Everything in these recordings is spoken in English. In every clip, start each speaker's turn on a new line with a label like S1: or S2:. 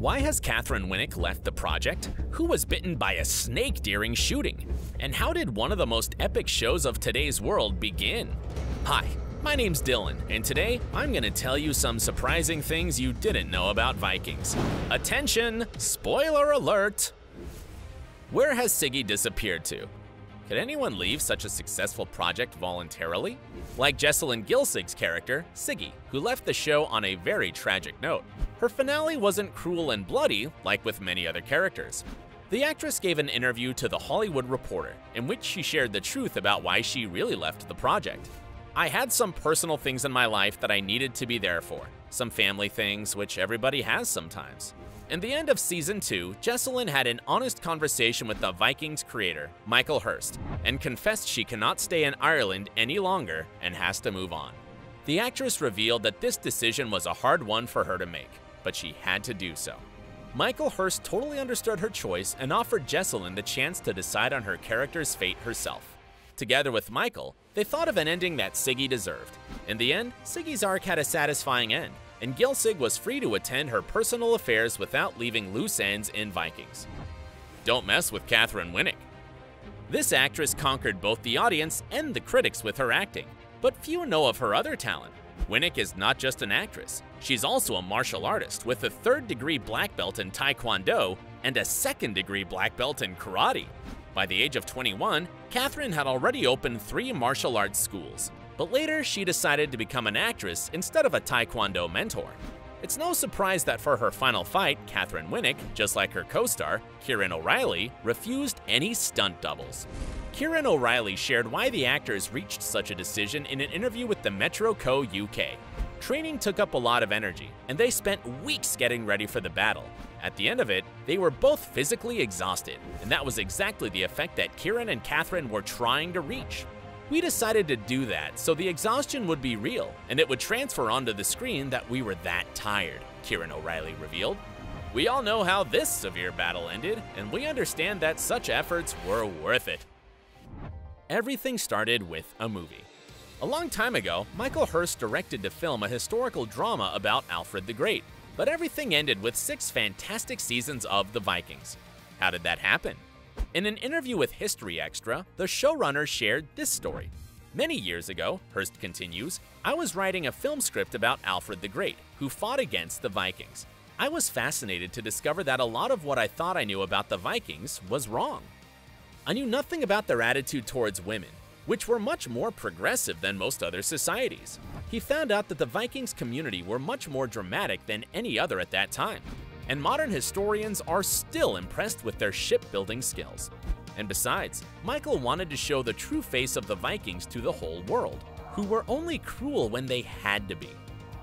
S1: Why has Katheryn Winnick left the project? Who was bitten by a snake during shooting? And how did one of the most epic shows of today's world begin? Hi, my name's Dylan, and today I'm gonna tell you some surprising things you didn't know about Vikings. Attention! Spoiler alert! Where has Siggy disappeared to? Could anyone leave such a successful project voluntarily? Like Jessalyn Gilsig's character, Siggy, who left the show on a very tragic note. Her finale wasn't cruel and bloody, like with many other characters. The actress gave an interview to The Hollywood Reporter, in which she shared the truth about why she really left the project. I had some personal things in my life that I needed to be there for, some family things, which everybody has sometimes. In the end of Season 2, Jessalyn had an honest conversation with the Vikings creator, Michael Hirst, and confessed she cannot stay in Ireland any longer and has to move on. The actress revealed that this decision was a hard one for her to make, but she had to do so. Michael Hirst totally understood her choice and offered Jessalyn the chance to decide on her character's fate herself. Together with Michael, they thought of an ending that Siggy deserved. In the end, Siggy's arc had a satisfying end, and Gilsig was free to attend her personal affairs without leaving loose ends in Vikings. Don't mess with Katheryn Winnick. This actress conquered both the audience and the critics with her acting, but few know of her other talent. Winnick is not just an actress, she's also a martial artist with a 3rd-degree black belt in Taekwondo and a 2nd-degree black belt in karate. By the age of 21, Katheryn had already opened 3 martial arts schools, but later she decided to become an actress instead of a Taekwondo mentor. It's no surprise that for her final fight, Katheryn Winnick, just like her co-star, Kieran O'Reilly, refused any stunt doubles. Kieran O'Reilly shared why the actors reached such a decision in an interview with the Metro Co. UK. Training took up a lot of energy, and they spent weeks getting ready for the battle. At the end of it, they were both physically exhausted, and that was exactly the effect that Kieran and Katheryn were trying to reach. We decided to do that so the exhaustion would be real, and it would transfer onto the screen that we were that tired, Kieran O'Reilly revealed. We all know how this severe battle ended, and we understand that such efforts were worth it. Everything started with a movie. A long time ago, Michael Hirst directed to film a historical drama about Alfred the Great, but everything ended with 6 fantastic seasons of The Vikings. How did that happen? In an interview with History Extra, the showrunner shared this story. Many years ago, Hirst continues, I was writing a film script about Alfred the Great, who fought against the Vikings. I was fascinated to discover that a lot of what I thought I knew about the Vikings was wrong. I knew nothing about their attitude towards women, which were much more progressive than most other societies. He found out that the Vikings community were much more dramatic than any other at that time, and modern historians are still impressed with their shipbuilding skills. And besides, Michael wanted to show the true face of the Vikings to the whole world, who were only cruel when they had to be.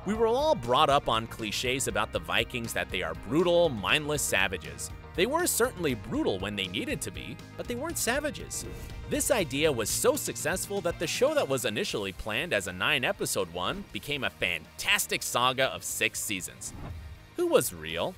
S1: We were all brought up on cliches about the Vikings that they are brutal, mindless savages. They were certainly brutal when they needed to be, but they weren't savages. This idea was so successful that the show that was initially planned as a 9-episode one became a fantastic saga of 6 seasons. Who was real?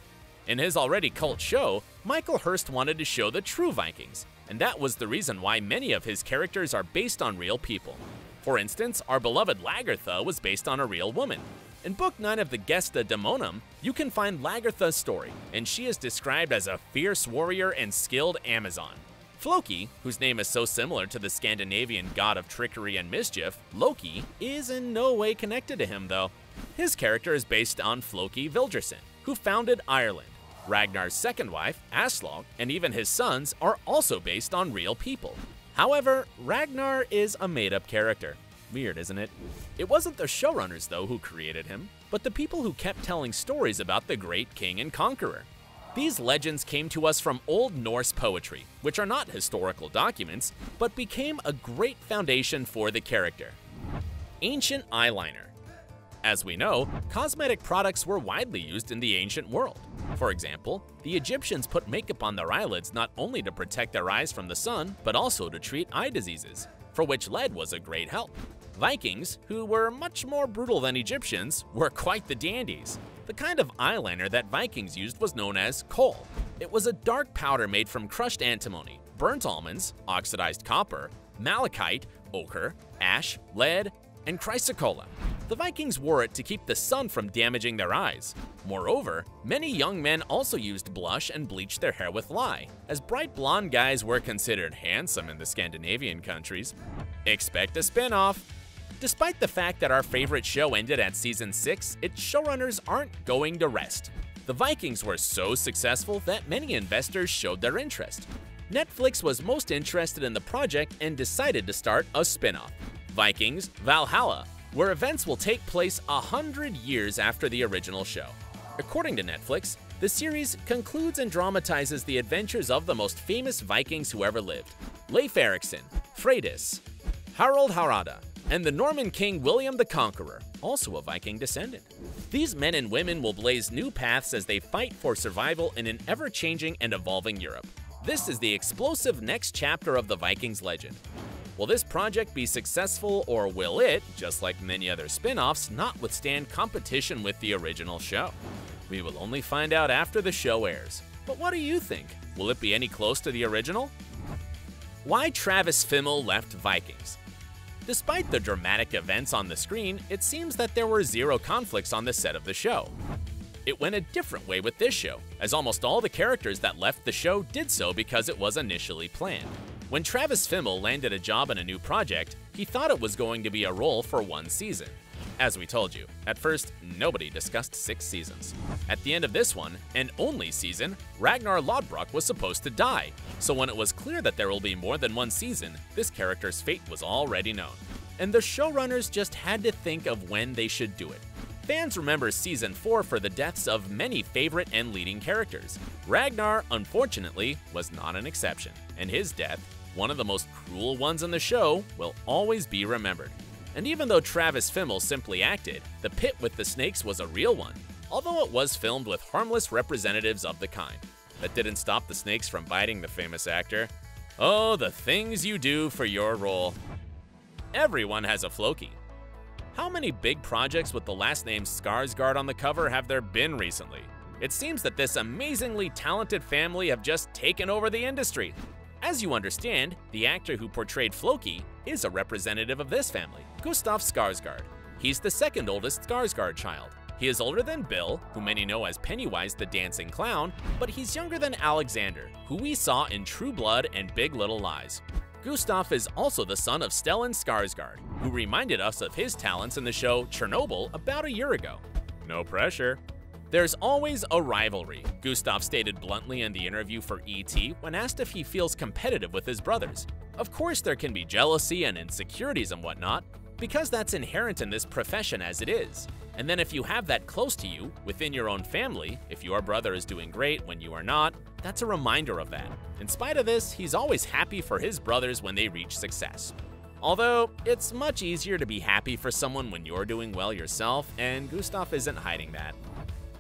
S1: In his already cult show, Michael Hirst wanted to show the true Vikings, and that was the reason why many of his characters are based on real people. For instance, our beloved Lagertha was based on a real woman. In Book 9 of the Gesta Daemonum, you can find Lagertha's story, and she is described as a fierce warrior and skilled Amazon. Floki, whose name is so similar to the Scandinavian god of trickery and mischief, Loki, is in no way connected to him though. His character is based on Floki Vilgerson, who founded Ireland. Ragnar's second wife, Aslog, and even his sons are also based on real people. However, Ragnar is a made-up character. Weird, isn't it? It wasn't the showrunners, though, who created him, but the people who kept telling stories about the great king and conqueror. These legends came to us from Old Norse poetry, which are not historical documents, but became a great foundation for the character. Ancient eyeliner. As we know, cosmetic products were widely used in the ancient world. For example, the Egyptians put makeup on their eyelids not only to protect their eyes from the sun, but also to treat eye diseases, for which lead was a great help. Vikings, who were much more brutal than Egyptians, were quite the dandies. The kind of eyeliner that Vikings used was known as kohl. It was a dark powder made from crushed antimony, burnt almonds, oxidized copper, malachite, ochre, ash, lead, and chrysocolla. The Vikings wore it to keep the sun from damaging their eyes. Moreover, many young men also used blush and bleached their hair with lye, as bright blonde guys were considered handsome in the Scandinavian countries. Expect a spin-off. Despite the fact that our favorite show ended at season 6, its showrunners aren't going to rest. The Vikings were so successful that many investors showed their interest. Netflix was most interested in the project and decided to start a spin-off, Vikings Valhalla, where events will take place 100 years after the original show. According to Netflix, the series concludes and dramatizes the adventures of the most famous Vikings who ever lived: Leif Erikson, Freydis, Harald Hardrada, and the Norman king William the Conqueror, also a Viking descendant. These men and women will blaze new paths as they fight for survival in an ever-changing and evolving Europe. This is the explosive next chapter of the Vikings legend. Will this project be successful, or will it, just like many other spin-offs, not withstand competition with the original show? We will only find out after the show airs. But what do you think? Will it be any close to the original? Why Travis Fimmel left Vikings? Despite the dramatic events on the screen, it seems that there were zero conflicts on the set of the show. It went a different way with this show, as almost all the characters that left the show did so because it was initially planned. When Travis Fimmel landed a job in a new project, he thought it was going to be a role for one season. As we told you, at first, nobody discussed 6 seasons. At the end of this one, and only season, Ragnar Lothbrok was supposed to die, so when it was clear that there will be more than one season, this character's fate was already known. And the showrunners just had to think of when they should do it. Fans remember Season 4 for the deaths of many favorite and leading characters. Ragnar, unfortunately, was not an exception, and his death, one of the most cruel ones in the show, will always be remembered. And even though Travis Fimmel simply acted, the pit with the snakes was a real one, although it was filmed with harmless representatives of the kind. That didn't stop the snakes from biting the famous actor. Oh, the things you do for your role. Everyone has a Floki. How many big projects with the last name Skarsgård on the cover have there been recently? It seems that this amazingly talented family have just taken over the industry. As you understand, the actor who portrayed Floki is a representative of this family, Gustaf Skarsgård. He's the second oldest Skarsgård child. He is older than Bill, who many know as Pennywise the Dancing Clown, but he's younger than Alexander, who we saw in True Blood and Big Little Lies. Gustaf is also the son of Stellan Skarsgård, who reminded us of his talents in the show Chernobyl about a year ago. No pressure. There's always a rivalry, Gustaf stated bluntly in the interview for ET when asked if he feels competitive with his brothers. Of course there can be jealousy and insecurities and whatnot, because that's inherent in this profession as it is. And then if you have that close to you, within your own family, if your brother is doing great when you are not, that's a reminder of that. In spite of this, he's always happy for his brothers when they reach success. Although, it's much easier to be happy for someone when you're doing well yourself, and Gustaf isn't hiding that.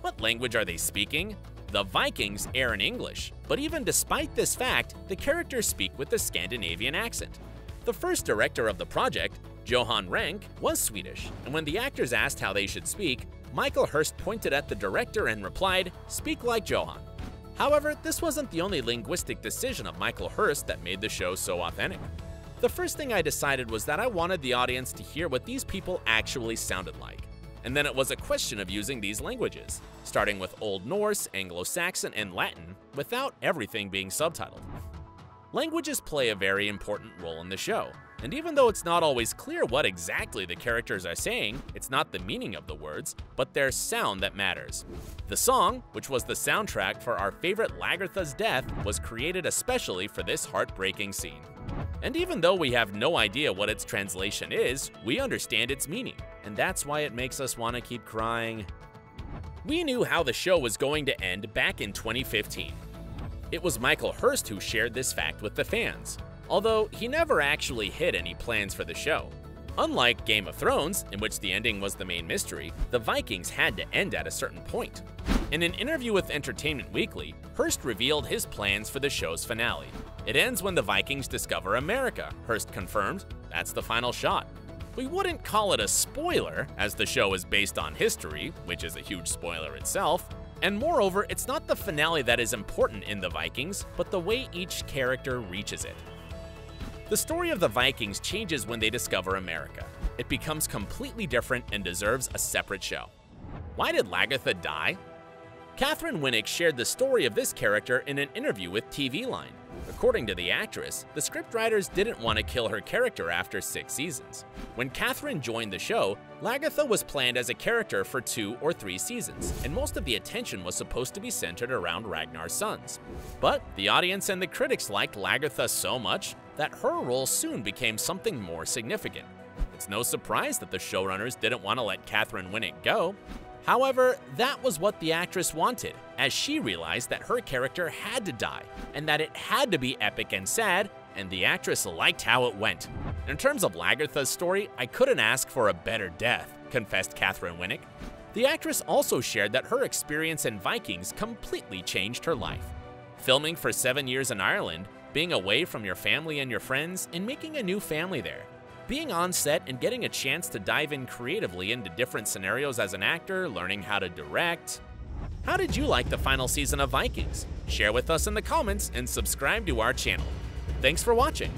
S1: What language are they speaking? The Vikings air in English, but even despite this fact, the characters speak with a Scandinavian accent. The first director of the project, Johan Renck, was Swedish, and when the actors asked how they should speak, Michael Hurst pointed at the director and replied, "Speak like Johan." However, this wasn't the only linguistic decision of Michael Hurst that made the show so authentic. The first thing I decided was that I wanted the audience to hear what these people actually sounded like. And then it was a question of using these languages, starting with Old Norse, Anglo-Saxon, and Latin, without everything being subtitled. Languages play a very important role in the show, and even though it's not always clear what exactly the characters are saying, it's not the meaning of the words, but their sound that matters. The song, which was the soundtrack for our favorite Lagertha's death, was created especially for this heartbreaking scene. And even though we have no idea what its translation is, we understand its meaning, and that's why it makes us want to keep crying. We knew how the show was going to end back in 2015. It was Michael Hurst who shared this fact with the fans, although he never actually hid any plans for the show. Unlike Game of Thrones, in which the ending was the main mystery, the Vikings had to end at a certain point. In an interview with Entertainment Weekly, Hurst revealed his plans for the show's finale. It ends when the Vikings discover America, Hurst confirmed. That's the final shot. We wouldn't call it a spoiler, as the show is based on history, which is a huge spoiler itself. And moreover, it's not the finale that is important in the Vikings, but the way each character reaches it. The story of the Vikings changes when they discover America. It becomes completely different and deserves a separate show. Why did Lagertha die? Katheryn Winnick shared the story of this character in an interview with TV Line. According to the actress, the scriptwriters didn't want to kill her character after 6 seasons. When Katheryn joined the show, Lagertha was planned as a character for 2 or 3 seasons, and most of the attention was supposed to be centered around Ragnar's sons. But the audience and the critics liked Lagertha so much that her role soon became something more significant. It's no surprise that the showrunners didn't want to let Katheryn Winnick go. However, that was what the actress wanted, as she realized that her character had to die, and that it had to be epic and sad, and the actress liked how it went. In terms of Lagertha's story, I couldn't ask for a better death, confessed Katheryn Winnick. The actress also shared that her experience in Vikings completely changed her life. Filming for 7 years in Ireland, being away from your family and your friends, and making a new family there. Being on set and getting a chance to dive in creatively into different scenarios as an actor, learning how to direct. How did you like the final season of Vikings? Share with us in the comments and subscribe to our channel. Thanks for watching.